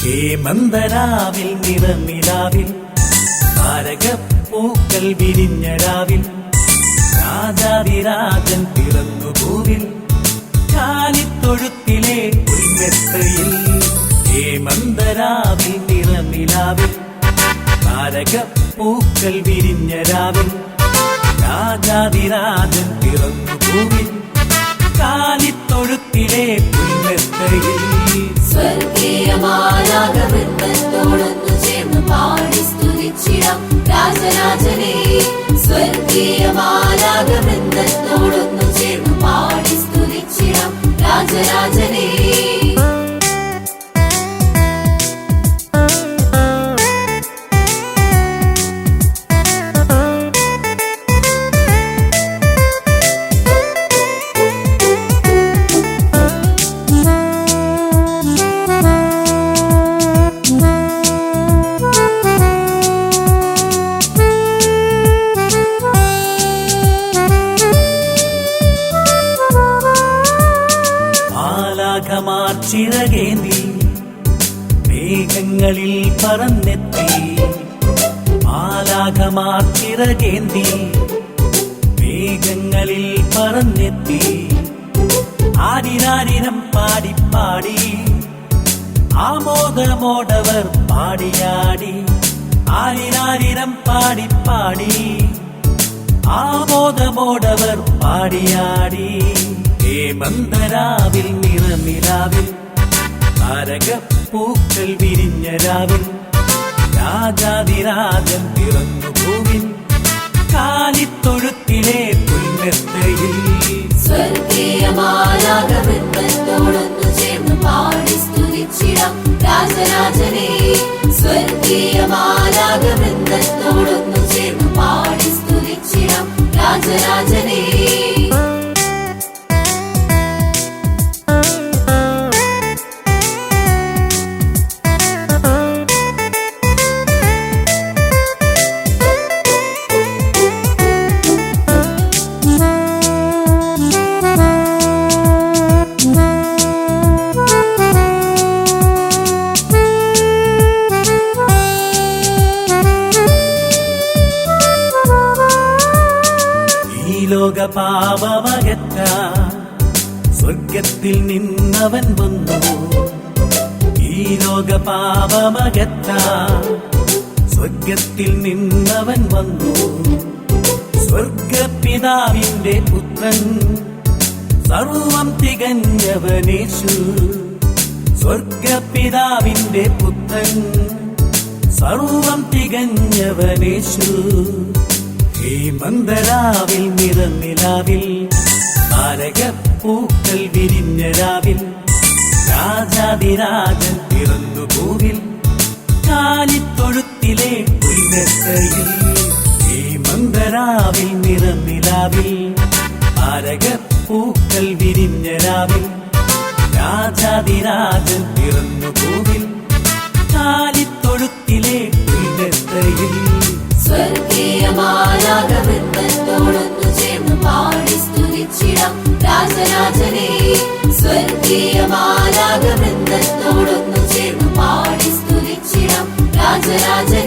ഹേമന്തരാവിൽ നിറനിലാവിൽ താരകപ്പൂക്കൾ വിരിഞ്ഞ രാവിൽ രാജാതിരാജൻ പിറന്നു പൂവിൽ കാലിത്തൊഴുത്തിലെ പുൽമെത്തയിൽ. ഹേമന്തരാവിൽ നിറനിലാവിൽ താരകപ്പൂക്കൾ വിരിഞ്ഞ രാവിൽ രാജാതിരാജൻ പിറന്നു പൂവിൽ കാലിത്തൊഴുത്തിലെ പുൽമെത്തയിൽ. സ്വർഗീയമാലാകവൃന്ദത്തോടൊന്നു ചേർന്ന് പാടി സ്തുതിച്ചിടാം രാജരാജനെ. സ്വർഗീയമാലാകവൃന്ദത്തോടൊന്നു ചേർന്ന് പാടി സ്തുതിച്ചിടാം രാജരാജനെ. ചിറകേന്തി മേഘങ്ങളിൽ പറന്നെത്തി. മാലാഖമാർ ചിറകേന്തി മേഘങ്ങളിൽ പറന്നെത്തി. ആരിരാരിരം പാടിപ്പാടി ആമോദമോടവർ പാടിയാടി. ആരിരാരിരം പാടിപ്പാടി ആമോദമോടവർ പാടിയാടി. ഹേമന്തരാവിൽ നിറനിലാവിൽ താരകപ്പൂക്കൾ വിരിഞ്ഞ രാവിൽ രാജാതിരാജൻ പിറന്നു പൂവിൽ കാലിത്തൊഴുത്തിലെ പുൽമെത്തയിൽ. സ്വർഗീയമാലാകവൃന്ദത്തോടൊന്നു ചേർന്ന് പാടി സ്തുതിച്ചിടാം രാജരാജനെ. സ്വർഗീയമാലാകവൃന്ദത്തോടൊന്നു ചേർന്ന് പാടി സ്തുതിച്ചിടാം രാജരാജനെ. ലോകപാപമകറ്റാൻ സ്വർഗത്തിൽ നിന്നവൻ വന്നു. ഈ ലോകപാപമകറ്റാൻ സ്വർഗത്തിൽ നിന്നവൻ വന്നു. സ്വർഗപിതാവിന്റെ പുത്രൻ സർവം തികഞ്ഞവനേശു. സ്വർഗപിതാവിന്റെ പുത്രൻ സർവം തികഞ്ഞവനേശു. ഹേമന്തരാവിൽ നിറനിലാവിൽ താരകപ്പൂക്കൾ വിരിഞ്ഞ രാവിൽ രാജാതിരാജൻ പിറന്നു പൂവിൽ കാലിത്തൊഴുത്തിലെ പുൽമെത്തയിൽ. ഹേമന്തരാവിൽ നിറനിലാവിൽ താരകപ്പൂക്കൾ വിരിഞ്ഞ രാവിൽ രാജാതിരാജൻ പിറന്നു പൂവിൽ കാലിത്തൊഴുത്തിലെ പുൽമെത്തയിൽ. സ്വർഗീയമാലാകവൃന്ദത്തോടൊന്നു ചേർന്ന് പാടി സ്തുതിച്ചിടാം രാജരാജനെ. സ്വർഗീയമാലാകവൃന്ദത്തോടൊന്നു ചേർന്ന് പാടി സ്തുതിച്ചിടാം രാജരാജനെ.